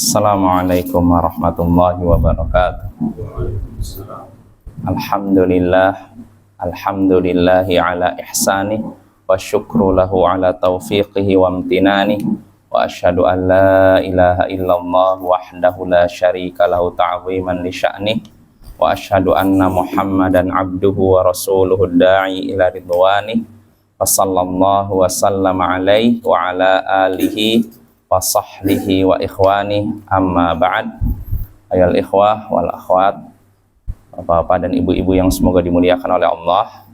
Assalamualaikum warahmatullahi wabarakatuh. Alhamdulillahi ala ihsani wa syukru lahu ala taufiqihi wa amtinani wa asyhadu an la ilaha illallah wahdahu la syarika lahu ta'ziman li sya'ni wa asyhadu anna Muhammadan abduhu wa rasuluhu da'i ila ridwani wa sallallahu wa sallama alaihi wa ala alihi wa sahbihi wa ikhwani amma ba'd. Ayol ikhwah wal akhwat, bapak-bapak dan ibu-ibu yang semoga dimuliakan oleh Allah,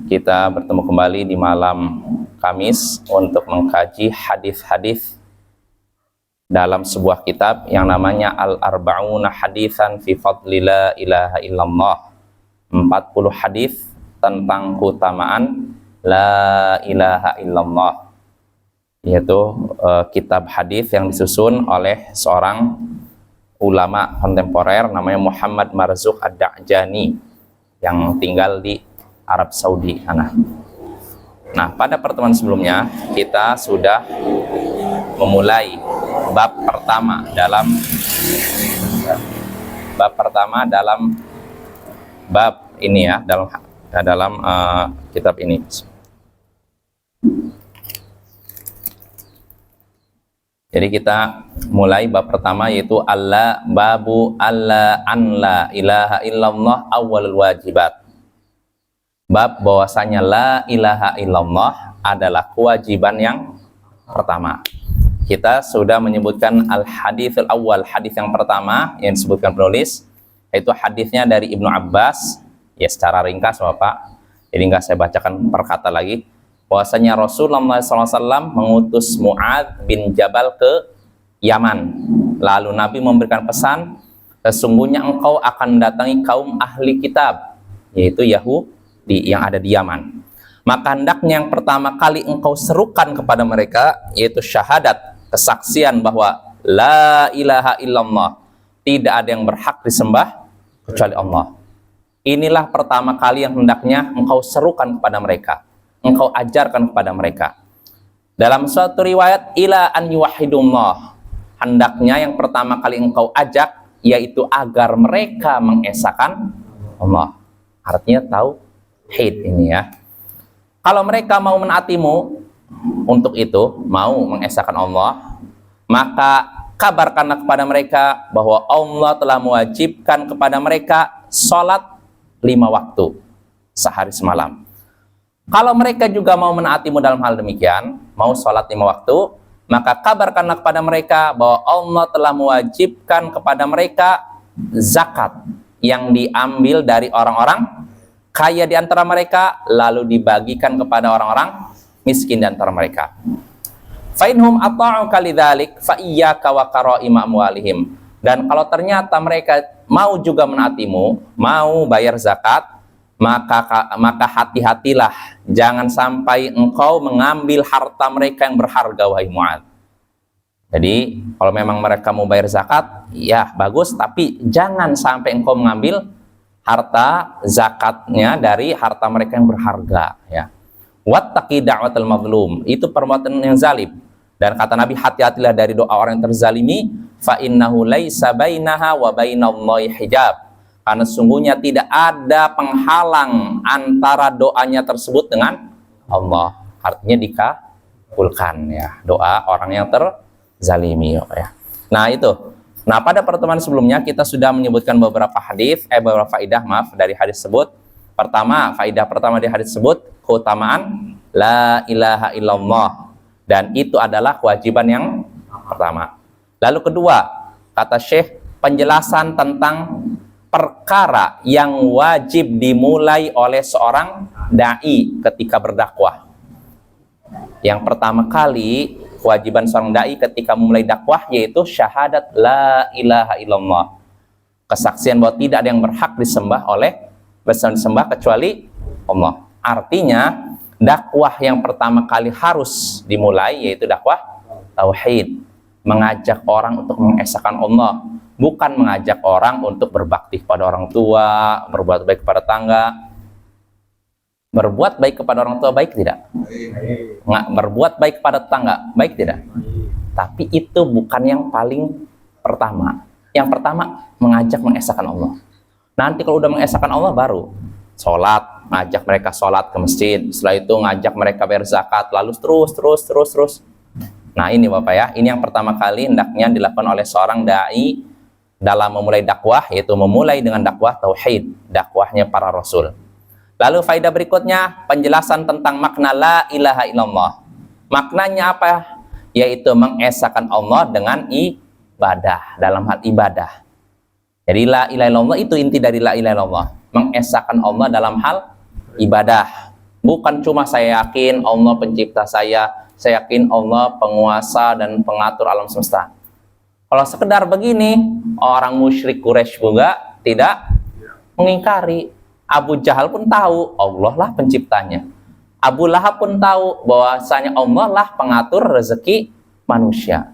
kita bertemu kembali di malam Kamis untuk mengkaji hadis-hadis dalam sebuah kitab yang namanya Al-Arba'una Haditsan fi Fadli La Ilaha Illallah. 40 hadis tentang keutamaan La Ilaha Illallah, yaitu kitab hadis yang disusun oleh seorang ulama kontemporer namanya Muhammad Marzuq Ad-Da'jani yang tinggal di Arab Saudi sana. Nah, pada pertemuan sebelumnya kita sudah memulai bab pertama dalam bab ini ya, dalam kitab ini. Jadi kita mulai bab pertama, yaitu babu alla an la ilaha illallah awwalul wajibat. Bab bahwasanya la ilaha illallah adalah kewajiban yang pertama. Kita sudah menyebutkan al-haditsul awal, hadis yang pertama yang disebutkan penulis, yaitu hadisnya dari Ibnu Abbas. Ya, secara ringkas Bapak, jadi nggak saya bacakan per kata lagi. Bahwasanya Rasulullah SAW mengutus Mu'adz bin Jabal ke Yaman. Lalu Nabi memberikan pesan, sesungguhnya engkau akan mendatangi kaum ahli kitab, yaitu Yahudi yang ada di Yaman. Maka hendaknya yang pertama kali engkau serukan kepada mereka, yaitu syahadat, kesaksian bahwa la ilaha illallah, tidak ada yang berhak disembah kecuali Allah. Inilah pertama kali yang hendaknya engkau serukan kepada mereka, engkau ajarkan kepada mereka. Dalam suatu riwayat, ila an yuwahhidullah, hendaknya yang pertama kali engkau ajak yaitu agar mereka mengesahkan Allah. Artinya tauhid ini ya. Kalau mereka mau menaatimu untuk itu, mau mengesahkan Allah, maka kabarkanlah kepada mereka bahwa Allah telah mewajibkan kepada mereka salat 5 waktu sehari semalam. Kalau mereka juga mau menaatimu dalam hal demikian, mau sholat 5 waktu, maka kabarkanlah kepada mereka bahwa Allah telah mewajibkan kepada mereka zakat yang diambil dari orang-orang kaya di antara mereka, lalu dibagikan kepada orang-orang miskin di antara mereka. Fainhum ata'uka lidzalik fa iyyaka wa qara'ima amwalihim. Dan kalau ternyata mereka mau juga menaatimu, mau bayar zakat, maka hati-hatilah, jangan sampai engkau mengambil harta mereka yang berharga, wahai Mu'adz. Jadi kalau memang mereka mau bayar zakat, ya bagus, tapi jangan sampai engkau mengambil harta zakatnya dari harta mereka yang berharga ya. Wattaqi da'watal mazlum, itu perbuatan yang zalim. Dan kata Nabi, hati-hatilah dari doa orang yang terzalimi, fa innahu laisa bainaha wa bainallahi hijab. Karena sungguhnya tidak ada penghalang antara doanya tersebut dengan Allah. Artinya dikabulkan ya, doa orang yang terzalimi ya. Nah itu. Nah, pada pertemuan sebelumnya kita sudah menyebutkan beberapa faidah dari hadis tersebut. Pertama, faidah pertama di hadis tersebut, keutamaan la ilaha illallah, dan itu adalah kewajiban yang pertama. Lalu kedua, kata Syekh, penjelasan tentang perkara yang wajib dimulai oleh seorang dai ketika berdakwah. Yang pertama kali kewajiban seorang dai ketika memulai dakwah yaitu syahadat la ilaha illallah, kesaksian bahwa tidak ada yang berhak disembah kecuali Allah. Artinya dakwah yang pertama kali harus dimulai yaitu dakwah tauhid, mengajak orang untuk mengesahkan Allah, bukan mengajak orang untuk berbakti kepada orang tua, berbuat baik kepada tetangga. Berbuat baik kepada orang tua baik tidak? Nggak, berbuat baik kepada tetangga baik tidak? Tapi itu bukan yang paling pertama. Yang pertama mengajak mengesahkan Allah. Nanti kalau udah mengesahkan Allah baru sholat, ngajak mereka sholat ke masjid. Setelah itu ngajak mereka bayar zakat, lalu terus. Nah ini Bapak ya, ini yang pertama kali hendaknya dilakukan oleh seorang dai dalam memulai dakwah, yaitu memulai dengan dakwah tauhid, dakwahnya para rasul. Lalu faedah berikutnya, penjelasan tentang makna la ilaha illallah. Maknanya apa? Yaitu mengesahkan Allah dengan ibadah, dalam hal ibadah. Jadi la ilaha illallah itu inti dari la ilaha illallah, mengesahkan Allah dalam hal ibadah. Bukan cuma saya yakin Allah pencipta saya yakin Allah penguasa dan pengatur alam semesta. Kalau sekedar begini, orang musyrik Quraisy juga tidak mengingkari. Abu Jahal pun tahu Allah lah penciptanya. Abu Lahab pun tahu bahwasanya Allah lah pengatur rezeki manusia.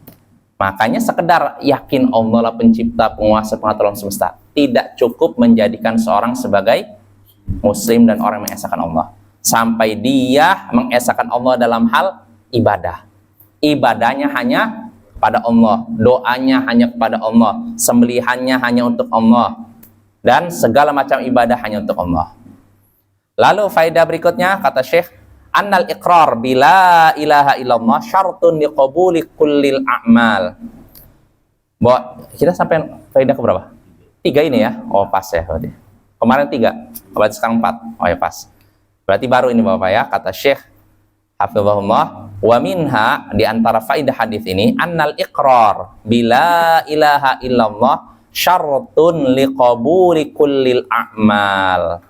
Makanya sekedar yakin Allah lah pencipta, penguasa, pengatur alam semesta tidak cukup menjadikan seorang sebagai muslim dan orang yang mengesahkan Allah. Sampai dia mengesahkan Allah dalam hal ibadah. Ibadahnya hanya pada Allah, doanya hanya kepada Allah, sembelihannya hanya untuk Allah, dan segala macam ibadah hanya untuk Allah. Lalu faedah berikutnya kata Syekh, annal iqrar bila ilaha illallah syartun liqabuli kullil a'mal. Bahwa kita sampai faedah ke berapa? 3 ini ya. Oh pas ya berarti. Kemarin 3, berarti sekarang 4. Oh ya pas. Berarti baru ini Bapak ya, kata Syekh hafizahullah, wa minha, di antara faidah hadis ini, annal iqrar bila ilaha illallah syartun liqabuli kullil a'mal.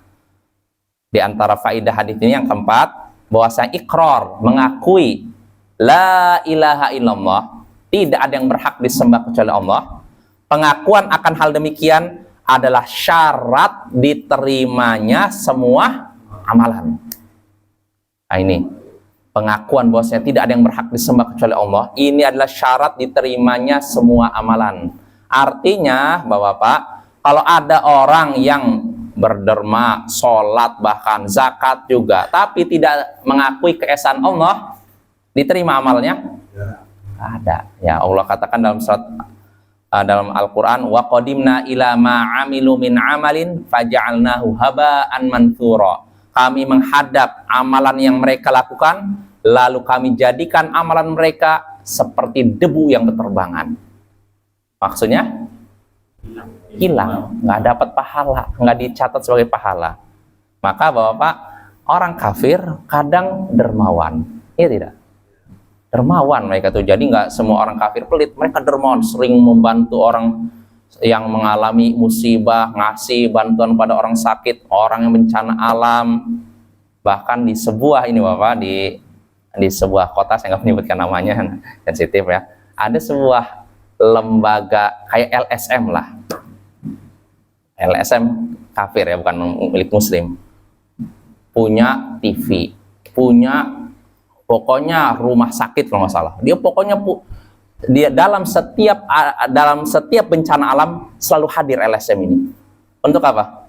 Di antara faidah hadis ini yang keempat, bahwasanya iqrar, mengakui la ilaha illallah, tidak ada yang berhak disembah kecuali Allah. Pengakuan akan hal demikian adalah syarat diterimanya semua amalan. Nah ini pengakuan bahwasanya tidak ada yang berhak disembah kecuali Allah, ini adalah syarat diterimanya semua amalan. Artinya Bapak, kalau ada orang yang berderma, sholat, bahkan zakat juga, tapi tidak mengakui keesaan Allah, diterima amalnya? Ada. Ya Allah katakan dalam surat dalam Al-Quran, wa qadimna ila ma amilu min amalin faja'alnahu haba'an manthura. Kami menghadap amalan yang mereka lakukan, lalu kami jadikan amalan mereka seperti debu yang berterbangan. Maksudnya hilang, nggak dapat pahala, nggak dicatat sebagai pahala. Maka Bapak, orang kafir kadang dermawan, iya tidak? Dermawan mereka tuh, jadi nggak semua orang kafir pelit, mereka dermawan, sering membantu orang yang mengalami musibah, ngasih bantuan pada orang sakit, orang yang bencana alam. Bahkan di sebuah ini Bapak, di sebuah kota, saya nggak menyebutkan namanya, sensitif ya, ada sebuah lembaga kayak LSM lah, LSM kafir ya, bukan milik muslim, punya TV, punya pokoknya rumah sakit kalau nggak salah, dia pokoknya dia dalam setiap bencana alam selalu hadir LSM ini. Untuk apa?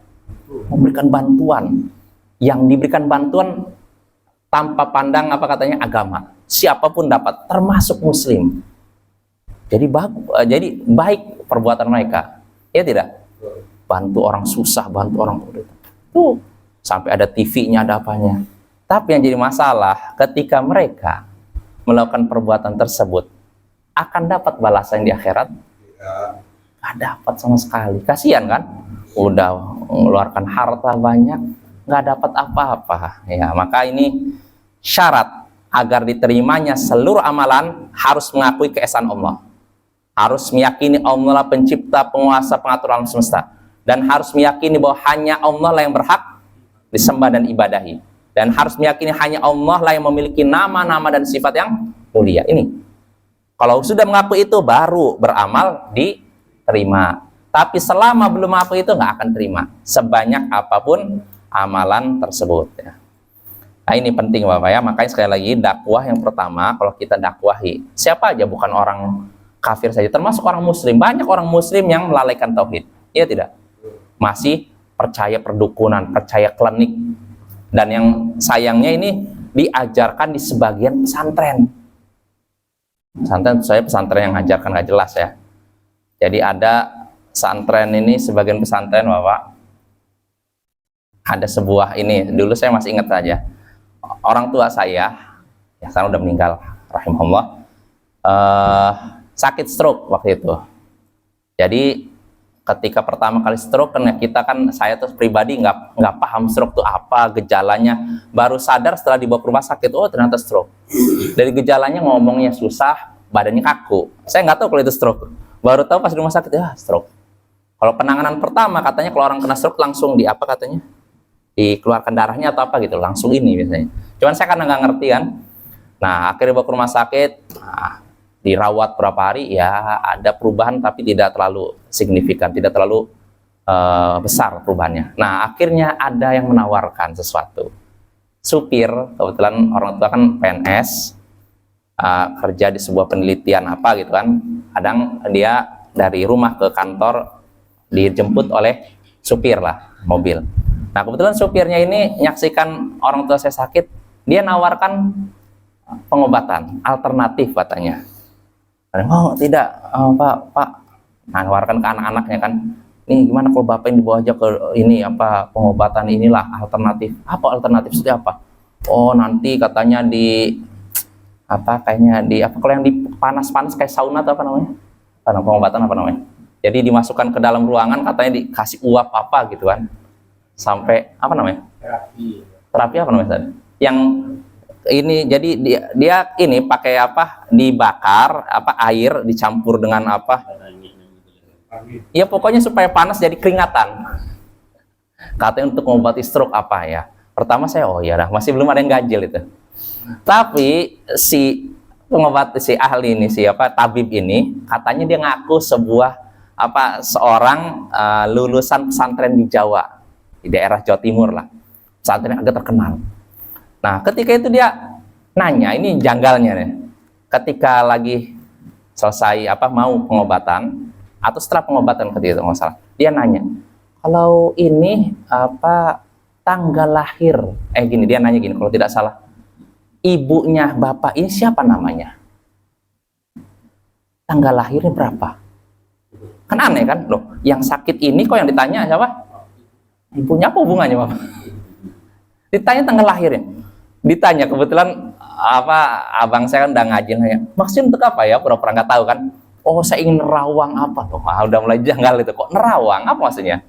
Memberikan bantuan. Yang diberikan bantuan tanpa pandang apa katanya agama. Siapapun dapat, termasuk muslim. Jadi baik perbuatan mereka. Ya tidak? Bantu orang susah, bantu orang bodoh. Tuh, sampai ada TV-nya, ada apanya. Tapi yang jadi masalah ketika mereka melakukan perbuatan tersebut, akan dapat balasan di akhirat? Nggak dapat sama sekali. Kasihan kan? Udah mengeluarkan harta banyak, nggak dapat apa-apa. Ya, maka ini syarat agar diterimanya seluruh amalan harus mengakui keesaan Allah. Harus meyakini Allah lah pencipta, penguasa, pengatur alam semesta. Dan harus meyakini bahwa hanya Allah lah yang berhak disembah dan ibadahi. Dan harus meyakini hanya Allah lah yang memiliki nama-nama dan sifat yang mulia. Ini. Kalau sudah mengaku itu baru beramal diterima. Tapi selama belum mengaku itu nggak akan terima sebanyak apapun amalan tersebut. Ya. Nah ini penting Bapak ya. Makanya sekali lagi dakwah yang pertama kalau kita dakwahi siapa aja, bukan orang kafir saja, termasuk orang muslim. Banyak orang muslim yang melalaikan tauhid. Iya tidak? Masih percaya perdukunan, percaya klinik. Dan yang sayangnya ini diajarkan di sebagian pesantren. Pesantren saya pesantren yang ngajarkan nggak jelas ya. Jadi ada pesantren ini, sebagian pesantren Bapak, ada sebuah ini, dulu saya masih ingat saja, orang tua saya ya sekarang udah meninggal rahimahullah, sakit stroke waktu itu. Jadi ketika pertama kali stroke, karena kita kan, saya tuh pribadi nggak paham stroke itu apa, gejalanya, baru sadar setelah dibawa ke rumah sakit, oh ternyata stroke. Dari gejalanya ngomongnya susah, badannya kaku, saya nggak tahu kalau itu stroke, baru tahu pas di rumah sakit ya stroke. Kalau penanganan pertama katanya kalau orang kena stroke langsung di apa katanya, dikeluarkan darahnya atau apa gitu, langsung ini biasanya. Cuman saya karena nggak ngerti kan, nah akhirnya bawa ke rumah sakit, nah, dirawat berapa hari, ya ada perubahan tapi tidak terlalu signifikan, tidak terlalu besar perubahannya. Nah akhirnya ada yang menawarkan sesuatu, supir, kebetulan orang tua kan PNS, kerja di sebuah penelitian apa gitu kan, kadang dia dari rumah ke kantor dijemput oleh supir lah, mobil. Nah kebetulan supirnya ini menyaksikan orang tua saya sakit, dia nawarkan pengobatan alternatif katanya. Oh tidak, Pak, nawarkan ke anak-anaknya kan, nih gimana kalau Bapak yang dibawa aja ke ini apa pengobatan inilah alternatif. Apa alternatif itu apa? Oh nanti katanya di apa, kayaknya di apa, kalau yang di panas-panas kayak sauna atau apa namanya, pengobatan apa namanya, jadi dimasukkan ke dalam ruangan, katanya dikasih uap apa gitu kan, sampai apa namanya, terapi apa namanya tadi yang ini, jadi dia ini pakai apa, dibakar apa, air dicampur dengan apa ya, pokoknya supaya panas jadi keringatan, katanya untuk mengobati stroke apa ya. Pertama saya oh ya, masih belum ada yang ganjil itu, tapi si pengobat, si ahli ini, si apa tabib ini, katanya dia ngaku sebuah apa, seorang lulusan pesantren di Jawa, di daerah Jawa Timur lah, pesantren agak terkenal. Nah ketika itu dia nanya, ini janggalnya nih, ketika lagi selesai apa mau pengobatan atau setelah pengobatan ketika itu nggak salah, dia nanya, kalau ini apa tanggal lahir, gini, dia nanya gini kalau tidak salah, ibunya Bapak ini siapa namanya, tanggal lahirnya berapa? Kan aneh kan, loh yang sakit ini kok yang ditanya siapa, ibunya, apa hubungannya Bapak? Ditanya tanggal lahirnya, ditanya, kebetulan apa abang saya kan udah ngaji, nanya maksudnya untuk apa ya, pura-pura nggak tahu kan. Oh saya ingin nerawang apa tuh, udah mulai janggal itu, kok nerawang apa maksudnya,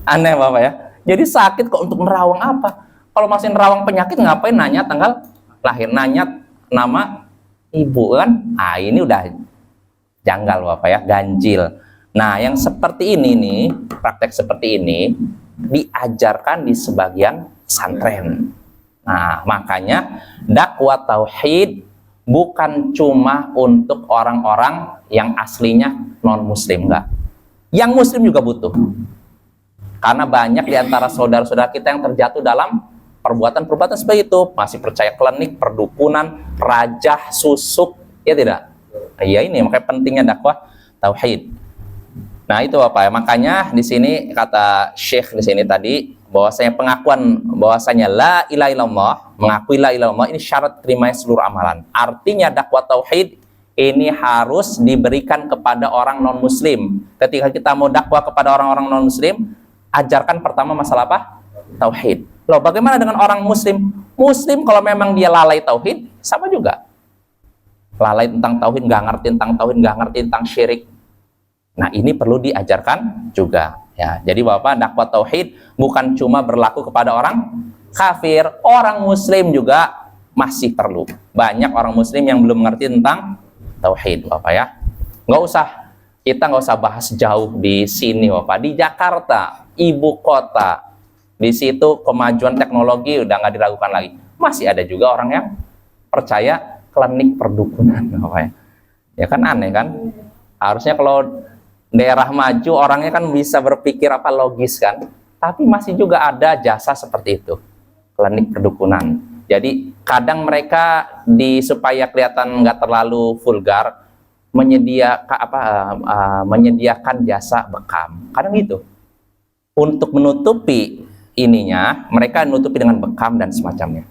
aneh Bapak ya. Jadi sakit kok untuk nerawang apa, kalau masih nerawang penyakit ngapain nanya tanggal lahir, nanya nama ibu kan. Ini udah janggal Bapak ya, ganjil. Nah yang seperti ini nih, praktek seperti ini diajarkan di sebagian pesantren. Nah makanya dakwah tauhid bukan cuma untuk orang-orang yang aslinya non muslim, enggak, yang muslim juga butuh, karena banyak diantara saudara-saudara kita yang terjatuh dalam perbuatan-perbuatan seperti itu, masih percaya klinik, perdukunan, rajah, susuk, ya tidak? Ya ini makanya pentingnya dakwah tauhid. Nah itu apa ya, makanya di sini kata Syekh di sini tadi, bahwasanya pengakuan bahwasanya la ilaha illallah, mengakui la ilaha illallah ini syarat terimanya seluruh amalan. Artinya dakwah tauhid ini harus diberikan kepada orang non muslim. Ketika kita mau dakwah kepada orang-orang non muslim, ajarkan pertama masalah apa? Tauhid. Loh bagaimana dengan orang muslim? Muslim kalau memang dia lalai tauhid, sama juga lalai tentang tauhid, nggak ngerti tentang tauhid, nggak ngerti tentang syirik. Nah ini perlu diajarkan juga ya. Jadi Bapak, dakwah tauhid bukan cuma berlaku kepada orang kafir, orang muslim juga masih perlu. Banyak orang muslim yang belum mengerti tentang tauhid Bapak ya. Kita nggak usah bahas jauh di sini Bapak, di Jakarta ibu kota, di situ kemajuan teknologi udah nggak diragukan lagi, masih ada juga orang yang percaya klinik perdukunan Bapak ya. Ya kan aneh kan, harusnya kalau daerah maju orangnya kan bisa berpikir apa logis kan, tapi masih juga ada jasa seperti itu, klinik perdukunan. Jadi kadang mereka supaya kelihatan nggak terlalu vulgar menyediakan jasa bekam, kadang gitu untuk menutupi ininya, mereka menutupi dengan bekam dan semacamnya.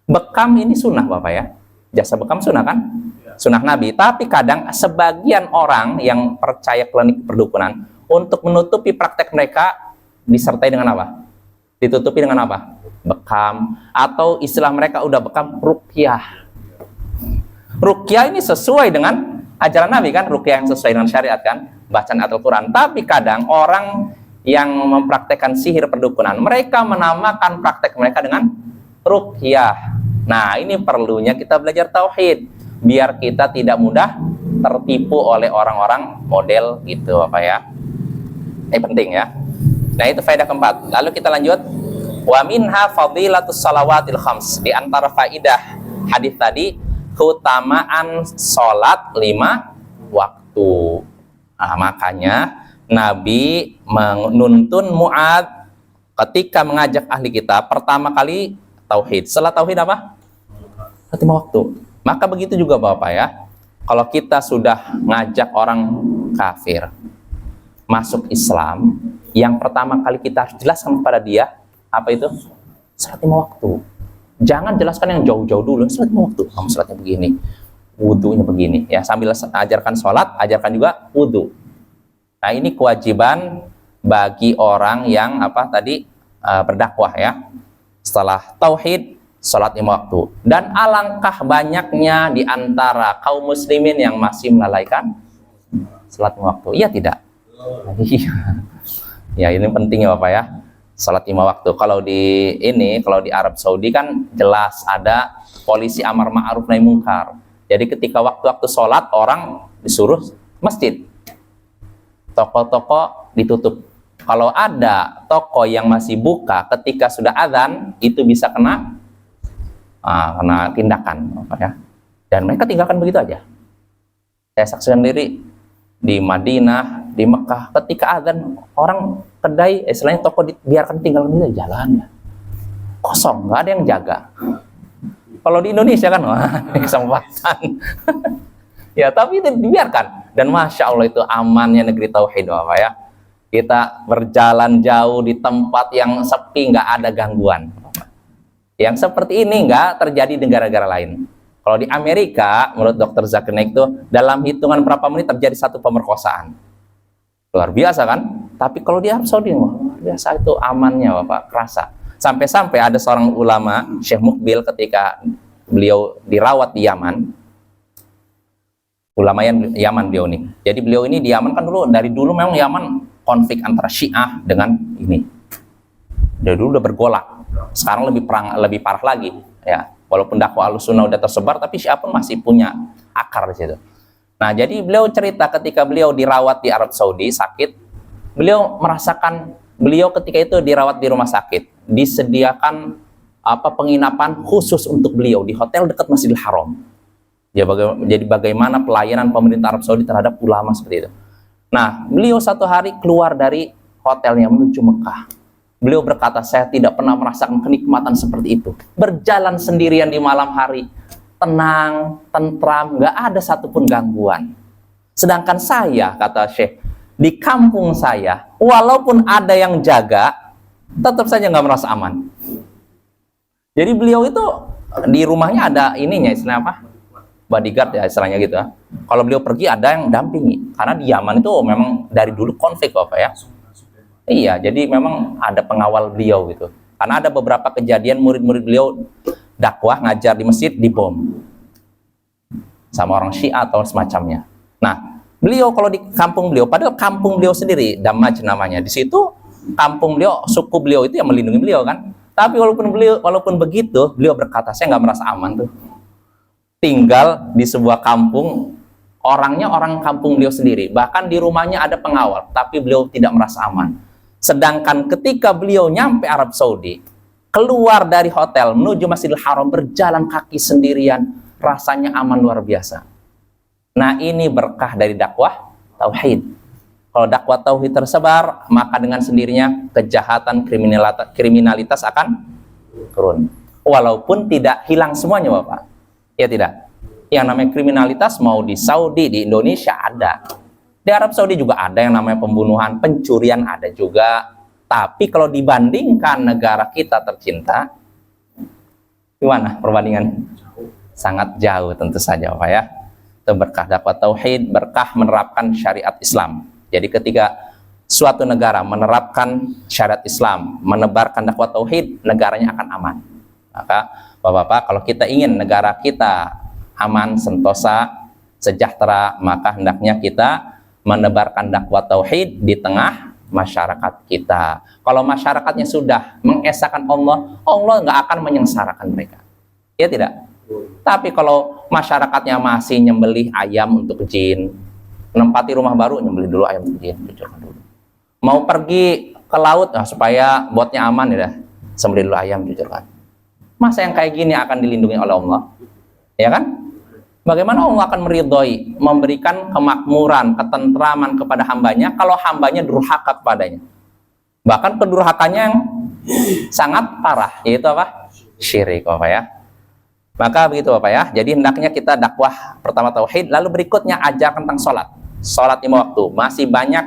Bekam ini sunnah Bapak ya, jasa bekam sunnah kan, sunnah Nabi. Tapi kadang sebagian orang yang percaya klinik perdukunan, untuk menutupi praktek mereka disertai dengan apa? Ditutupi dengan apa? Bekam, atau istilah mereka udah bekam, ruqyah. Ruqyah ini sesuai dengan ajaran Nabi kan, ruqyah yang sesuai dengan syariat kan, bacaan Al-Quran. Tapi kadang orang yang mempraktekkan sihir perdukunan, mereka menamakan praktek mereka dengan ruqyah. Nah, ini perlunya kita belajar tauhid biar kita tidak mudah tertipu oleh orang-orang model gitu apa ya. Ini penting ya. Nah, itu faedah keempat. Lalu kita lanjut. Wa minha fadilatus salawatil khams. Di antara faidah hadis tadi, keutamaan sholat 5 waktu. Nah, makanya Nabi menuntun Mu'adz ketika mengajak ahli kita pertama kali tauhid. Setelah tauhid apa? 5 waktu. Maka begitu juga Bapak ya. Kalau kita sudah ngajak orang kafir masuk Islam, yang pertama kali kita harus jelaskan kepada dia apa itu? Salat 5 waktu. Jangan jelaskan yang jauh-jauh dulu. Salat 5 waktu. Kamu salatnya begini, wudunya begini. Ya, sambil ajarkan sholat, ajarkan juga wudu. Nah, ini kewajiban bagi orang yang apa tadi berdakwah ya. Setelah tauhid, sholat 5 waktu. Dan alangkah banyaknya di antara kaum muslimin yang masih melalaikan sholat 5 waktu. Iya tidak? Iya. Ya, ini penting ya Bapak ya. Salat 5 waktu. Kalau di Arab Saudi kan jelas ada polisi amar ma'ruf nahi mungkar. Jadi ketika waktu-waktu sholat orang disuruh masjid. Toko-toko ditutup. Kalau ada toko yang masih buka ketika sudah azan, itu bisa kena tindakan Bapak ya. Dan mereka tinggalkan begitu aja. Saya saksikan sendiri di Madinah, di Mekah, ketika azan orang kedai, istilahnya toko dibiarkan tinggal gitu jalan ya. Kosong, nggak ada yang jaga. Kalau di Indonesia kan, wah, kesempatan. Ya, tapi itu dibiarkan. Dan Masya Allah itu amannya negeri tauhid Bapak ya. Kita berjalan jauh di tempat yang sepi, nggak ada gangguan. Yang seperti ini nggak terjadi di negara-negara lain. Kalau di Amerika, menurut Dr. Zakir Naik itu, dalam hitungan berapa menit terjadi satu pemerkosaan. Luar biasa kan? Tapi kalau di Arab Saudi, luar biasa itu amannya Bapak, kerasa. Sampai-sampai ada seorang ulama, Syekh Mukbil, ketika beliau dirawat di Yaman, ulama yang Yaman beliau ini. Jadi beliau ini di Yaman kan dari dulu memang Yaman konflik antara Syiah dengan ini. Dari dulu udah bergolak. Sekarang lebih parah lagi ya. Walaupun dakwah Ahlussunnah udah tersebar, tapi Syiah pun masih punya akar di situ. Nah, jadi beliau cerita ketika beliau dirawat di Arab Saudi sakit, beliau merasakan ketika itu dirawat di rumah sakit, disediakan penginapan khusus untuk beliau di hotel dekat Masjidil Haram. Ya, jadi bagaimana pelayanan pemerintah Arab Saudi terhadap ulama seperti itu. Nah, beliau satu hari keluar dari hotelnya menuju Mekah. Beliau berkata, saya tidak pernah merasakan kenikmatan seperti itu. Berjalan sendirian di malam hari, tenang, tentram, nggak ada satupun gangguan. Sedangkan saya, kata Syekh, di kampung saya, walaupun ada yang jaga, tetap saja nggak merasa aman. Jadi beliau itu di rumahnya ada ininya, istilah apa? Bodyguard ya istilahnya gitu. Kalau beliau pergi ada yang dampingi. Karena di Yaman itu memang dari dulu konflik Bapak ya. Iya, jadi memang ada pengawal beliau gitu. Karena ada beberapa kejadian murid-murid beliau dakwah ngajar di masjid dibom sama orang Syiah atau semacamnya. Nah, beliau kalau di kampung beliau, padahal kampung beliau sendiri Damaj namanya. Di situ kampung beliau, suku beliau itu yang melindungi beliau kan. Tapi walaupun begitu, beliau berkata, saya nggak merasa aman tuh. Tinggal di sebuah kampung, orangnya orang kampung beliau sendiri. Bahkan di rumahnya ada pengawal, tapi beliau tidak merasa aman. Sedangkan ketika beliau nyampe Arab Saudi, keluar dari hotel menuju Masjidil Haram, berjalan kaki sendirian, rasanya aman luar biasa. Nah, ini berkah dari dakwah tauhid. Kalau dakwah tauhid tersebar, maka dengan sendirinya kejahatan, kriminalitas akan turun. Walaupun tidak hilang semuanya Bapak. Ya tidak. Yang namanya kriminalitas mau di Saudi, di Indonesia ada. Di Arab Saudi juga ada yang namanya pembunuhan, pencurian ada juga. Tapi kalau dibandingkan negara kita tercinta, gimana perbandingan? Sangat jauh tentu saja Bapak ya. Itu berkah dakwah tauhid, berkah menerapkan syariat Islam. Jadi ketika suatu negara menerapkan syariat Islam, menebarkan dakwah tauhid, negaranya akan aman. Maka Bapak-bapak, kalau kita ingin negara kita aman, sentosa, sejahtera, maka hendaknya kita menebarkan dakwah tauhid di tengah masyarakat kita. Kalau masyarakatnya sudah mengesahkan Allah, Allah nggak akan menyengsarakan mereka. Ya tidak? Tapi kalau masyarakatnya masih nyembelih ayam untuk jin, menempati rumah baru, nyembelih dulu ayam untuk jin, cucurkan dulu. Mau pergi ke laut, nah, supaya botnya aman ya, sembelih dulu ayam, cucurkan. Masa yang kayak gini akan dilindungi oleh Allah? Ya kan? Bagaimana Allah akan meridhoi, memberikan kemakmuran, ketentraman kepada hambanya kalau hambanya durhaka kepadanya? Bahkan kedurhakannya yang sangat parah, yaitu apa? Syirik, Bapak ya. Maka begitu Bapak ya. Jadi hendaknya kita dakwah pertama tauhid, lalu berikutnya ajar tentang sholat. Sholat 5 waktu. Masih banyak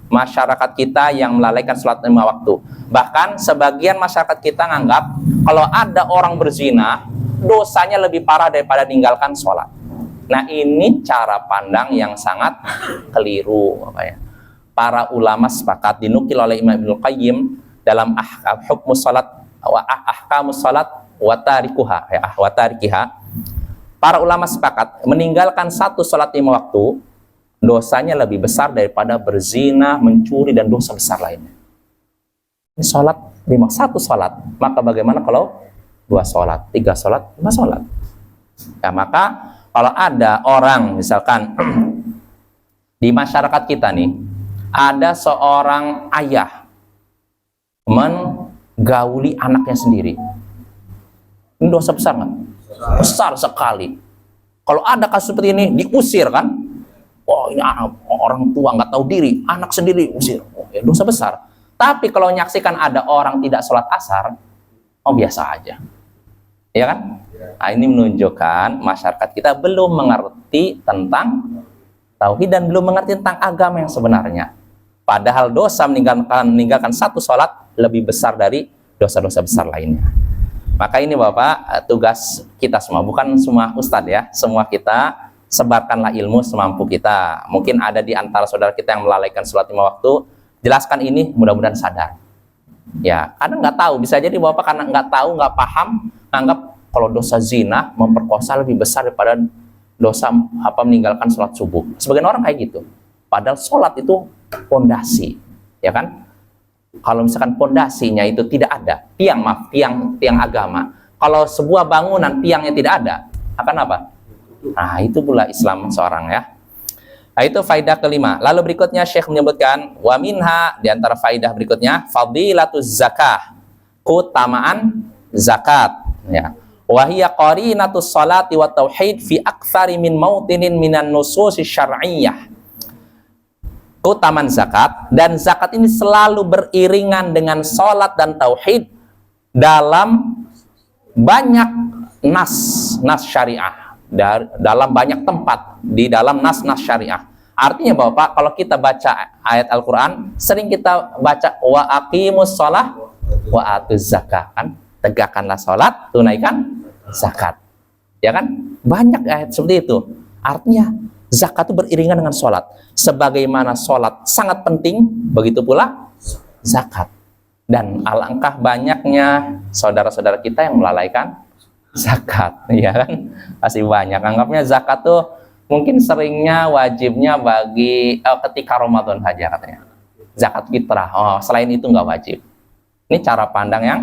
masyarakat kita yang melalaikan sholat 5 waktu. Bahkan sebagian masyarakat kita nganggap kalau ada orang berzina, dosanya lebih parah daripada meninggalkan sholat. Nah, ini cara pandang yang sangat keliru, Bapak ya. Para ulama sepakat, dinukil oleh Imam Ibnu Qayyim dalam Hukmus Salat wa Ahkamus Salat wa Tarikuha, ya, wa Tarikiha. Para ulama sepakat meninggalkan satu sholat 5 waktu dosanya lebih besar daripada berzina, mencuri, dan dosa besar lainnya. Ini sholat 5, satu sholat. Maka bagaimana kalau 2 sholat, 3 sholat, 5 sholat? Ya, maka kalau ada orang misalkan di masyarakat kita nih, ada seorang ayah menggauli anaknya sendiri, ini dosa besar nggak? Besar sekali. Kalau ada kasus seperti ini, diusir kan? Oh, ini anak, orang tua nggak tahu diri, anak sendiri usir. Oh, ya dosa besar. Tapi kalau menyaksikan ada orang tidak sholat asar, oh biasa aja. Ya kan? Nah, ini menunjukkan masyarakat kita belum mengerti tentang tauhid dan belum mengerti tentang agama yang sebenarnya. Padahal dosa meninggalkan satu sholat lebih besar dari dosa-dosa besar lainnya. Maka ini Bapak, tugas kita semua, bukan semua ustadz ya, semua kita sebarkanlah ilmu semampu kita. Mungkin ada di antara saudara kita yang melalaikan sholat 5 waktu, jelaskan ini, mudah-mudahan sadar. Ya, karena nggak tahu, bisa jadi Bapak karena nggak tahu, nggak paham, anggap kalau dosa zina, memperkosa lebih besar daripada dosa meninggalkan sholat subuh. Sebagian orang kayak gitu. Padahal sholat itu pondasi, ya kan? Kalau misalkan pondasinya itu tidak ada, tiang agama. Kalau sebuah bangunan tiangnya tidak ada, akan apa? Nah, itu pula Islam seorang ya. Nah, itu faidah kelima. Lalu berikutnya Syekh menyebutkan wa minha, di antara faidah berikutnya fadilatuz zakah, keutamaan zakat ya. Wa hiya qarinatus salati wa tauhid fi aktsari min mautinin minan nusus syar'iyyah. Keutamaan zakat, dan zakat ini selalu beriringan dengan sholat dan tauhid dalam banyak nas syariah, dalam banyak tempat di dalam nas syariah. Artinya Bapak, kalau kita baca ayat Al-Quran, sering kita baca wa aqimus sholah wa atuz zakah, kan? Tegakkanlah sholat, tunaikan zakat, ya kan? Banyak ayat seperti itu. Artinya zakat itu beriringan dengan sholat. Sebagaimana sholat sangat penting, begitu pula zakat. Dan alangkah banyaknya saudara-saudara kita yang melalaikan zakat, ya kan? Masih banyak. Anggapnya zakat tuh mungkin seringnya wajibnya bagi ketika Ramadan saja katanya. Zakat fitrah. Oh, selain itu nggak wajib. Ini cara pandang yang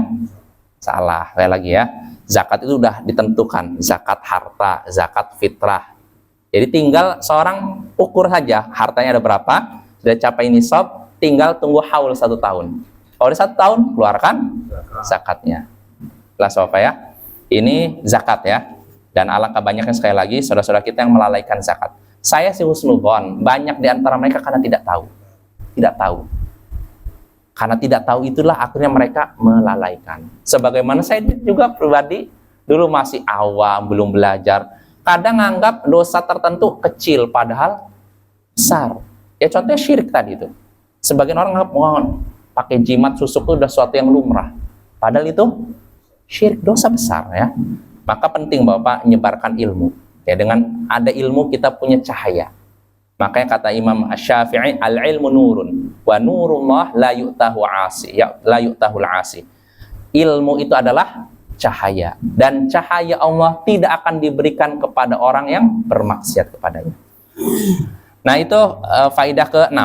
salah. Kayak lagi ya. Zakat itu udah ditentukan. Zakat harta, zakat fitrah. Jadi tinggal seorang ukur saja hartanya ada berapa, sudah capai nisab, tinggal tunggu haul 1 tahun. Kalau di 1 tahun keluarkan zakatnya. Jelas Bapak ya. Ini zakat ya. Dan alangkah banyaknya sekali lagi saudara-saudara kita yang melalaikan zakat. Saya sih husnudzon, banyak di antara mereka karena tidak tahu. Tidak tahu. Karena tidak tahu itulah akhirnya mereka melalaikan. Sebagaimana saya juga pribadi dulu masih awam, belum belajar. Kadang anggap dosa tertentu kecil, padahal besar. Ya contohnya syirik tadi itu. Sebagian orang anggap, pakai jimat susuk itu udah sesuatu yang lumrah. Padahal itu syirik, dosa besar ya. Maka penting Bapak menyebarkan ilmu. Ya, dengan ada ilmu kita punya cahaya. Makanya kata Imam Asy-Syafi'i, al-ilmu nurun wa nurullah la yu'tahu 'asi, ya la yu'tahu al-'asi. Ilmu itu adalah cahaya, dan cahaya Allah tidak akan diberikan kepada orang yang bermaksiat kepadanya. Nah, itu faidah ke-6.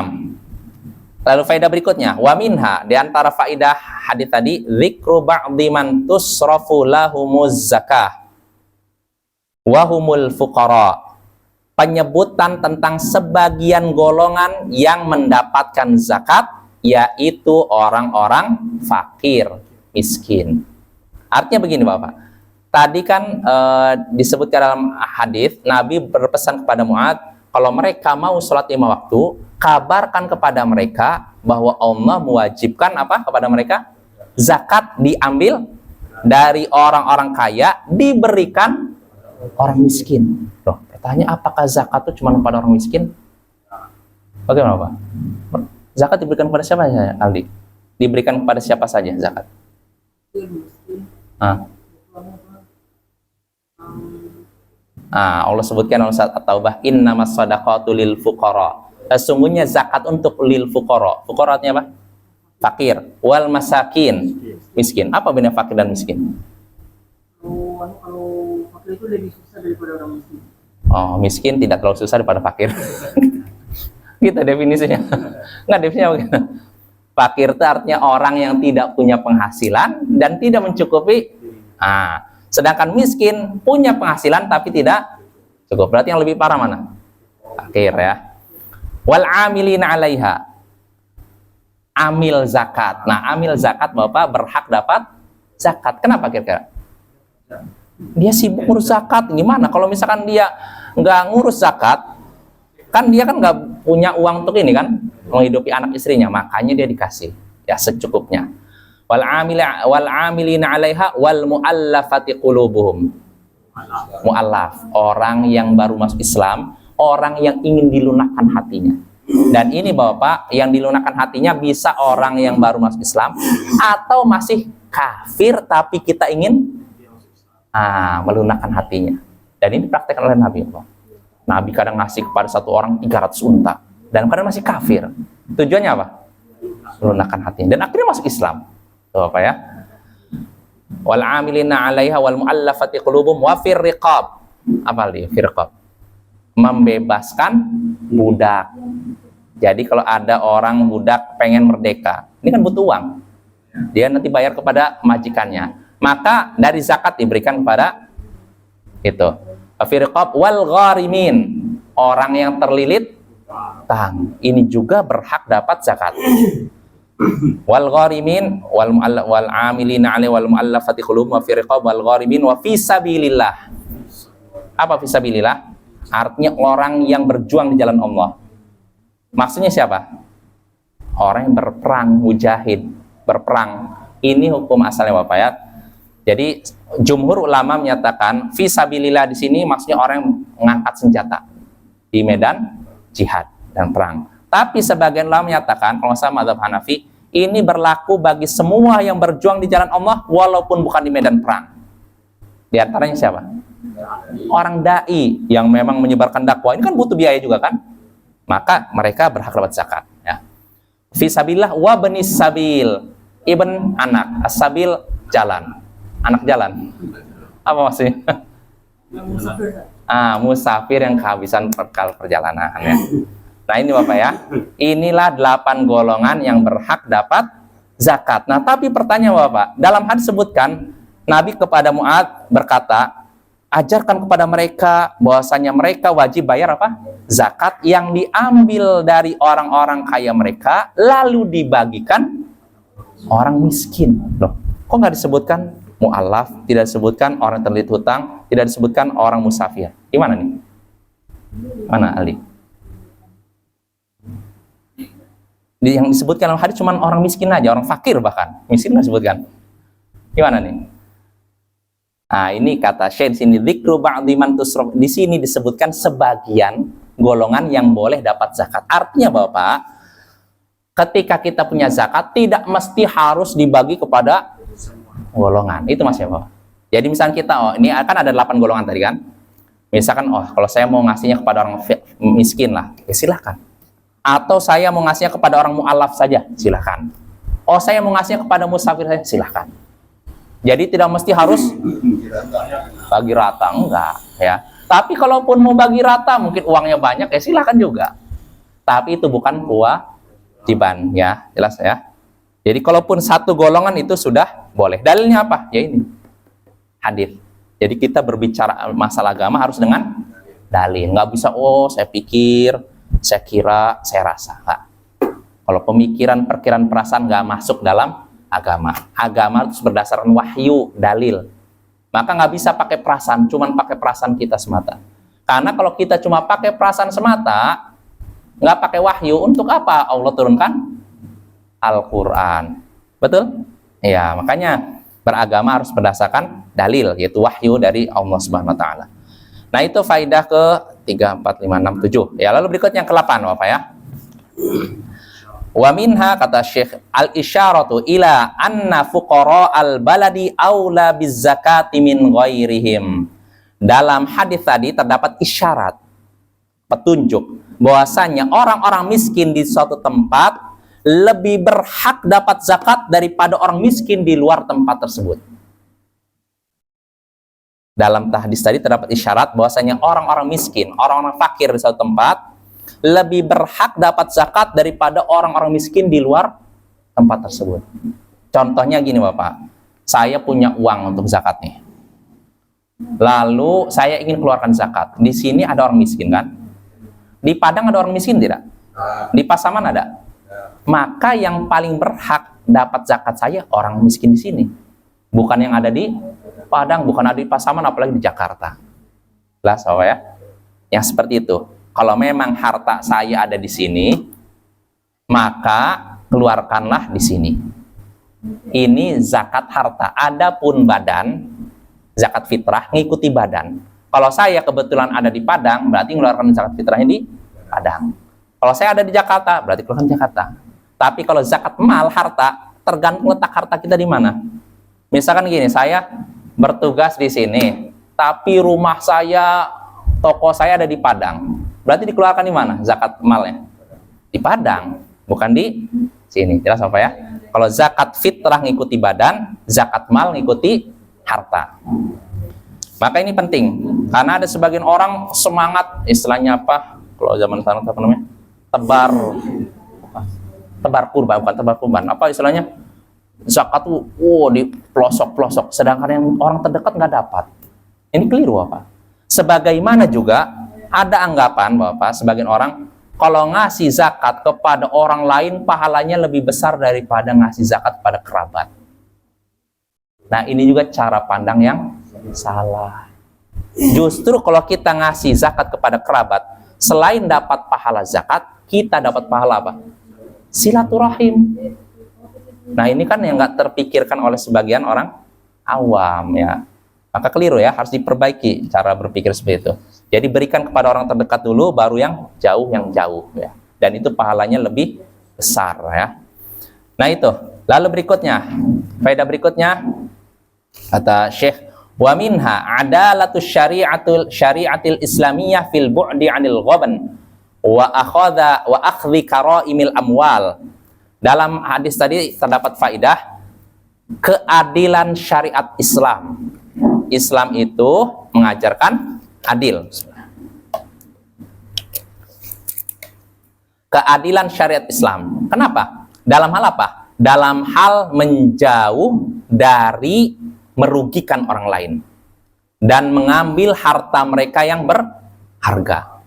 Lalu faidah berikutnya, wa minha, di antara faidah hadis tadi, dzikru ba'dhi man tusrafu lahumuz zakah wa humul fuqara. Penyebutan tentang sebagian golongan yang mendapatkan zakat, yaitu orang-orang fakir, miskin. Artinya begini Bapak, tadi kan disebutkan dalam hadis, Nabi berpesan kepada Mu'adz, kalau mereka mau sholat 5 waktu, kabarkan kepada mereka bahwa Allah mewajibkan apa kepada mereka? Zakat diambil dari orang-orang kaya, diberikan orang miskin. Loh, pertanyaan, apakah zakat itu cuma kepada orang miskin? Bagaimana Pak? Zakat diberikan kepada siapa ya, Aldi? Diberikan kepada siapa saja zakat? Allah sebutkan dalam surat At-Taubah, innamas shadaqatu lil fuqara. Sesungguhnya zakat untuk lil fuqara. Fuqara artinya apa? Fakir. Wal masakin, miskin. Apa bedanya fakir dan miskin? Kalau fakir itu lebih susah daripada orang miskin. Oh, miskin tidak terlalu susah daripada fakir. Gitu definisinya. Enggak, definisinya begitu. Fakir itu artinya orang yang tidak punya penghasilan dan tidak mencukupi. Sedangkan miskin punya penghasilan tapi tidak cukup. Berarti yang lebih parah mana? Fakir ya. Wal amilina 'alaiha. Amil zakat. Nah, amil zakat Bapak berhak dapat zakat. Kenapa kira-kira? Dia sibuk ngurus zakat. Gimana kalau misalkan dia nggak ngurus zakat? Kan dia kan nggak punya uang untuk ini kan, menghidupi anak istrinya, makanya dia dikasih ya secukupnya. Wal amilina 'alaiha wal muallafati qulubuhum. Muallaf, orang yang baru masuk Islam, orang yang ingin dilunakkan hatinya. Dan ini Bapak, yang dilunakkan hatinya bisa orang yang baru masuk Islam atau masih kafir tapi kita ingin melunakkan hatinya. Dan ini praktekkan oleh Nabi Allah. Nabi kadang ngasih kepada satu orang 300 unta dan kadang masih kafir. Tujuannya apa? Melunakkan hatinya. Dan akhirnya masuk Islam. Tuh apa ya? Wal amilina 'alaiha wal muallafati qulubuhum wa fir riqab. Apa dia? Fir riqab. Membebaskan budak. Jadi kalau ada orang budak pengen merdeka, ini kan butuh uang. Dia nanti bayar kepada majikannya. Maka dari zakat diberikan kepada itu. Fir riqab wal gharimin. Orang yang terlilit utang, ini juga berhak dapat zakat. Wal gharimin wal amilina 'alaihi wal muallafati qulubuhum wa fi riqab wal gharimin wa fi sabilillah. Apa fi sabilillah? Artinya orang yang berjuang di jalan Allah. Maksudnya siapa? Orang yang berperang, mujahid, berperang. Ini hukum asalnya Bapak ya. Jadi jumhur ulama menyatakan fi sabilillah di sini maksudnya orang yang mengangkat senjata di medan jihad dan perang. Tapi sebagian ulama menyatakan, kalau saya mazhab Hanafi, ini berlaku bagi semua yang berjuang di jalan Allah walaupun bukan di medan perang. Di antaranya siapa? Orang dai yang memang menyebarkan dakwah. Ini kan butuh biaya juga kan? Maka mereka berhak dapat zakat ya. Fi sabilillah wa banis sabil. Ibn anak, as-sabil jalan. Anak jalan. Apa maksudnya? Musafir yang kehabisan perjalanan ya. Nah ini Bapak ya, inilah 8 golongan yang berhak dapat zakat. Nah tapi pertanyaan Bapak, dalam hadis sebutkan Nabi kepada Mu'adz berkata, ajarkan kepada mereka bahwasanya mereka wajib bayar apa? Zakat yang diambil dari orang-orang kaya mereka lalu dibagikan orang miskin. Loh, kok nggak disebutkan mu'allaf, tidak disebutkan orang terlilit hutang, tidak disebutkan orang musafir? Gimana nih? Mana Ali? Yang disebutkan dalam hadis cuma orang miskin aja, orang fakir bahkan. Miskin nggak disebutkan. Gimana nih? Nah, ini kata Syekh di sini, dzikru ba'dhi man tusraf. Di sini disebutkan sebagian golongan yang boleh dapat zakat. Artinya Bapak, ketika kita punya zakat tidak mesti harus dibagi kepada golongan. Itu Mas ya, Bapak. Jadi misalnya kita ini akan ada 8 golongan tadi kan. Misalkan, oh kalau saya mau ngasihnya kepada orang miskin lah, ya silahkan. Atau saya mau ngasihnya kepada orang mu'alaf saja, silahkan. Oh saya mau ngasihnya kepada musafir saja, silahkan. Jadi tidak mesti harus bagi rata, enggak ya. Tapi kalaupun mau bagi rata, mungkin uangnya banyak, ya silahkan juga. Tapi itu bukan kewajiban, ya jelas ya. Jadi kalaupun satu golongan itu sudah boleh. Dalilnya apa? Ya ini hadis. Jadi kita berbicara masalah agama harus dengan dalil. Nggak bisa, oh saya pikir, saya kira, saya rasa. Nggak. Kalau pemikiran, perkiraan, perasaan nggak masuk dalam agama. Agama harus berdasarkan wahyu, dalil. Maka nggak bisa pakai perasaan, cuman pakai perasaan kita semata. Karena kalau kita cuma pakai perasaan semata, nggak pakai wahyu, untuk apa Allah turunkan Al-Quran? Betul? Ya, makanya beragama harus berdasarkan dalil, yaitu wahyu dari Allah Subhanahu Wa Taala. Nah itu faidah ke 3, 4, 5, 6, 7. Ya, lalu berikutnya yang ke-8, Bapak ya. Wa minha, kata Syekh, al-isyaratu ila anna fuqara al-baladi aula bizzakati min ghairihim. Dalam hadis tadi terdapat isyarat, petunjuk bahwasanya orang-orang miskin di suatu tempat lebih berhak dapat zakat daripada orang miskin di luar tempat tersebut. Dalam hadis tadi terdapat isyarat bahwasanya orang-orang miskin, orang-orang fakir di suatu tempat lebih berhak dapat zakat daripada orang-orang miskin di luar tempat tersebut. Contohnya gini Bapak, saya punya uang untuk zakat nih. Lalu saya ingin keluarkan zakat. Di sini ada orang miskin kan? Di Padang ada orang miskin tidak? Di Pasaman ada? Maka yang paling berhak dapat zakat saya orang miskin di sini. Bukan yang ada di Padang, bukan ada di Pasaman, apalagi di Jakarta. Lah, so ya. Yang seperti itu. Kalau memang harta saya ada di sini, maka keluarkanlah di sini. Ini zakat harta. Adapun badan, zakat fitrah ngikuti badan. Kalau saya kebetulan ada di Padang, berarti mengeluarkan zakat fitrahnya di Padang. Kalau saya ada di Jakarta, berarti keluarkan Jakarta. Tapi kalau zakat mal, harta, tergantung letak harta kita di mana. Misalkan gini, saya bertugas di sini, tapi rumah saya, toko saya ada di Padang. Berarti dikeluarkan di mana zakat malnya? Di Padang, bukan di sini. Jelas apa ya? Kalau zakat fitrah ngikuti badan, zakat mal ngikuti harta. Maka ini penting, karena ada sebagian orang semangat, istilahnya apa? Kalau zaman sekarang apa namanya? Tebar kurban, bukan tebar kurban. Apa istilahnya? Zakat tuh, di pelosok-pelosok, sedangkan yang orang terdekat nggak dapat. Ini keliru apa? Sebagaimana juga ada anggapan Bapak, sebagian orang kalau ngasih zakat kepada orang lain pahalanya lebih besar daripada ngasih zakat pada kerabat. Nah, ini juga cara pandang yang salah. Justru kalau kita ngasih zakat kepada kerabat, selain dapat pahala zakat, kita dapat pahala apa? Silaturahim. Nah, ini kan yang nggak terpikirkan oleh sebagian orang awam ya. Maka keliru ya, harus diperbaiki cara berpikir seperti itu. Jadi berikan kepada orang terdekat dulu, baru yang jauh ya. Dan itu pahalanya lebih besar ya. Nah itu. Lalu berikutnya, faedah berikutnya kata Syekh, wa minha adalatus syari'atil islamiyah fil bu'di 'anil ghaban wa akhdhi karaimil amwal. Dalam hadis tadi terdapat faedah keadilan syariat Islam. Islam itu mengajarkan adil. Keadilan syariat Islam. Kenapa? Dalam hal apa? Dalam hal menjauh dari merugikan orang lain dan mengambil harta mereka yang berharga.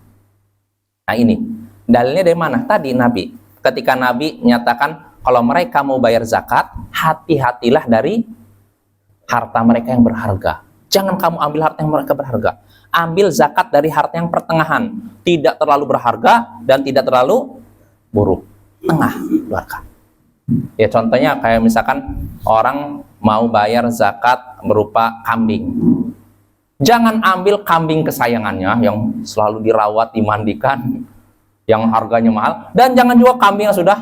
Nah ini, dalilnya dari mana? Tadi Nabi. Ketika Nabi menyatakan kalau mereka mau bayar zakat, hati-hatilah dari harta mereka yang berharga. Jangan kamu ambil harta yang mereka berharga. Ambil zakat dari harta yang pertengahan. Tidak terlalu berharga dan tidak terlalu buruk. Tengah, keluarkan. Ya contohnya kayak misalkan orang mau bayar zakat berupa kambing. Jangan ambil kambing kesayangannya yang selalu dirawat, dimandikan, yang harganya mahal. Dan jangan juga kambing yang sudah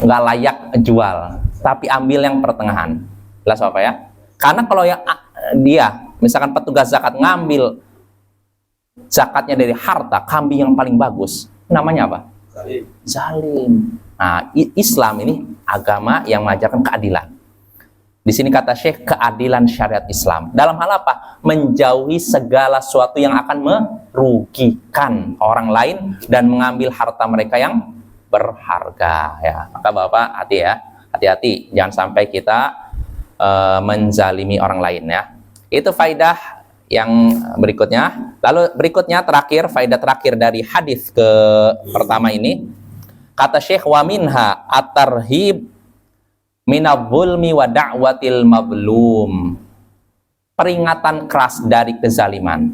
nggak layak jual. Tapi ambil yang pertengahan. Jelas apa ya? Karena kalau yang dia misalkan petugas zakat ngambil zakatnya dari harta kambing yang paling bagus, namanya apa? Zalim. Nah, Islam ini agama yang mengajarkan keadilan. Di sini kata Syekh, keadilan syariat Islam. Dalam hal apa? Menjauhi segala sesuatu yang akan merugikan orang lain dan mengambil harta mereka yang berharga. Ya, maka Bapak hati-hati, jangan sampai kita menzalimi orang lain ya. Itu faidah yang berikutnya. Lalu berikutnya terakhir, faidah terakhir dari hadis ke pertama ini, kata Syekh, wa minha at-tarhib minadh-dhulmi wa da'watil mazlum. Peringatan keras dari kezaliman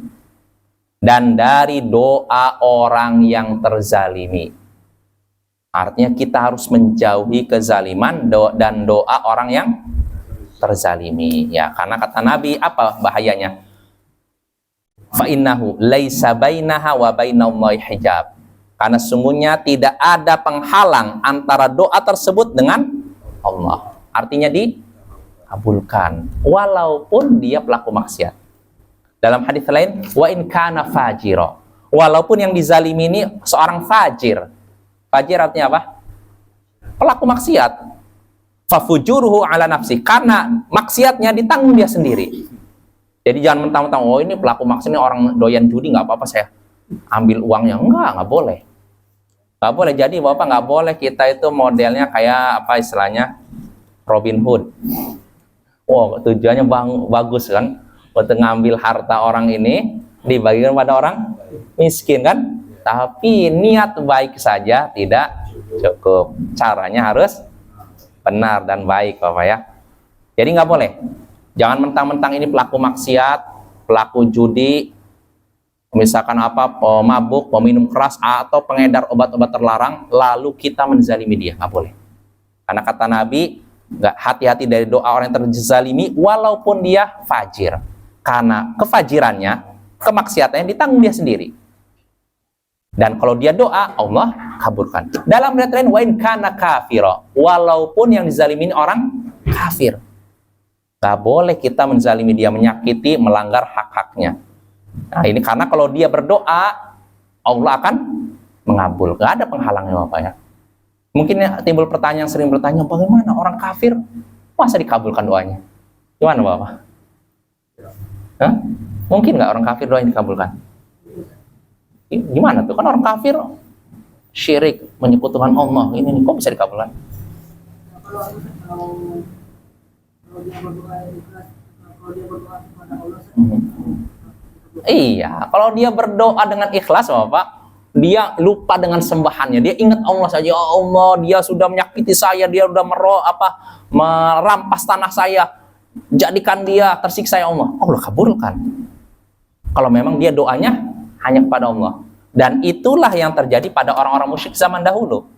dan dari doa orang yang terzalimi. Artinya kita harus menjauhi kezaliman dan doa orang yang terzalimi ya, karena kata Nabi apa bahayanya? Fa innahu laisa bainaha wa bainallahi hijab. Karena sungguhnya tidak ada penghalang antara doa tersebut dengan Allah. Artinya dikabulkan walaupun dia pelaku maksiat. Dalam hadis lain, wa in kana fajira. Walaupun yang dizalimi ini seorang fajir. Fajir artinya apa? Pelaku maksiat. Fafujuruhu ala nafsi. Karena maksiatnya ditanggung dia sendiri. Jadi jangan mentang-mentang, oh ini pelaku maksiat ini orang doyan judi, nggak apa-apa saya ambil uangnya. Nggak boleh. Nggak boleh. Jadi Bapak nggak boleh kita itu modelnya kayak apa istilahnya Robin Hood. Wow, tujuannya bagus kan, untuk ngambil harta orang ini dibagikan pada orang miskin kan. Tapi niat baik saja tidak cukup. Caranya harus benar dan baik Bapak ya. Jadi nggak boleh. Jangan mentang-mentang ini pelaku maksiat, pelaku judi, misalkan apa, pemabuk, peminum keras, atau pengedar obat-obat terlarang, lalu kita menzalimi dia. Nggak boleh. Karena kata Nabi, nggak, hati-hati dari doa orang yang terzalimi, walaupun dia fajir. Karena kefajirannya, kemaksiatannya ditanggung dia sendiri. Dan kalau dia doa, Allah kabulkan. Dalam riwayat lain, wa in kana kafira, walaupun yang dizalimi orang kafir. Gak boleh kita menzalimi dia, menyakiti, melanggar hak-haknya. Nah ini karena kalau dia berdoa, Allah akan mengabul. Gak ada penghalangnya Bapak ya. Mungkin timbul pertanyaan, sering bertanya, bagaimana orang kafir masa dikabulkan doanya? Gimana Bapak? Hah? Mungkin gak orang kafir doanya dikabulkan? Gimana tuh? Kan orang kafir syirik, menyekutukan Allah. Ini kok bisa dikabulkan? Kalau dia berdoa ikhlas, kalau dia berdoa kepada Allah, iya, kalau dia berdoa dengan ikhlas Bapak, dia lupa dengan sembahannya, dia ingat Allah saja. Ya Allah, dia sudah menyakiti saya, dia sudah merampas tanah saya, jadikan dia tersiksa ya Allah. Allah kabulkan. Kalau memang dia doanya hanya kepada Allah. Dan itulah yang terjadi pada orang-orang musyrik zaman dahulu.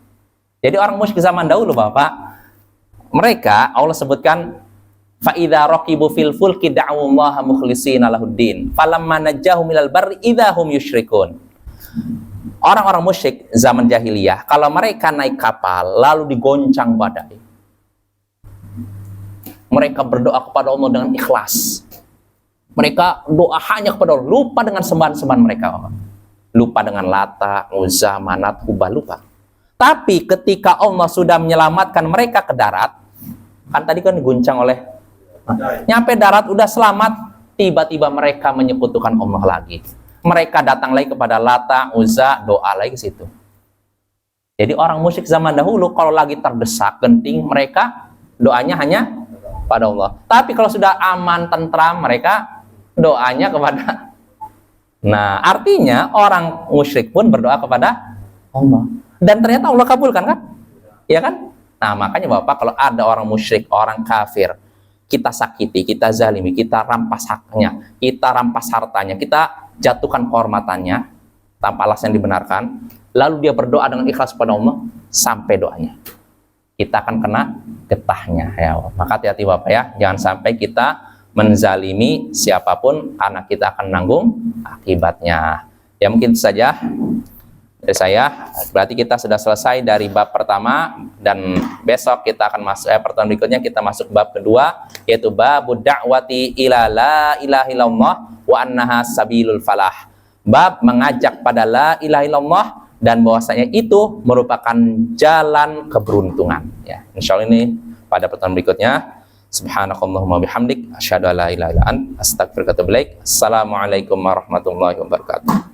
Jadi orang musyrik zaman dahulu Bapak, mereka Allah sebutkan, fa idza raqibu fil fulki da'u Allah mukhlishina lahuddin falamma najjahum ilal barri idza hum yusyrikun. Orang-orang musyrik zaman jahiliyah, kalau mereka naik kapal lalu digoncang badai, mereka berdoa kepada Allah dengan ikhlas. Mereka doa hanya kepada Allah, lupa dengan sembahan-sembahan mereka. Lupa dengan Lata, Uzza, Manat, Hubal, lupa. Tapi ketika Allah sudah menyelamatkan mereka ke darat, kan tadi kan diguncang oleh nyampe darat udah selamat, tiba-tiba mereka menyekutukan Allah lagi. Mereka datang lagi kepada Lata, Uzza, doa lagi ke situ. Jadi orang musyrik zaman dahulu kalau lagi terdesak, genting, mereka doanya hanya pada Allah. Tapi kalau sudah aman, tentram, mereka doanya kepada. Nah, artinya orang musyrik pun berdoa kepada Allah. Dan ternyata Allah kabulkan kan? Iya kan? Nah, makanya Bapak kalau ada orang musyrik, orang kafir, kita sakiti, kita zalimi, kita rampas haknya, kita rampas hartanya, kita jatuhkan kehormatannya tanpa alasan yang dibenarkan, lalu dia berdoa dengan ikhlas pada Allah sampai doanya, kita akan kena getahnya ya. Maka hati-hati Bapak ya, jangan sampai kita menzalimi siapapun karena kita akan menanggung akibatnya. Ya mungkin itu saja dari saya. Berarti kita sudah selesai dari bab pertama, dan besok kita akan masuk pertemuan berikutnya kita masuk bab kedua, yaitu babud da'wati ila la ilaha illallah wa annaha sabilul falah. Bab mengajak pada la ilaha illallah dan bahwasanya itu merupakan jalan keberuntungan. Ya, insyaallah ini pada pertemuan berikutnya. Subhanakallahumma bihamdik asyhadu an la ilaha illa anta astaghfiruka wa atubu ilaik. Assalamualaikum warahmatullahi wabarakatuh.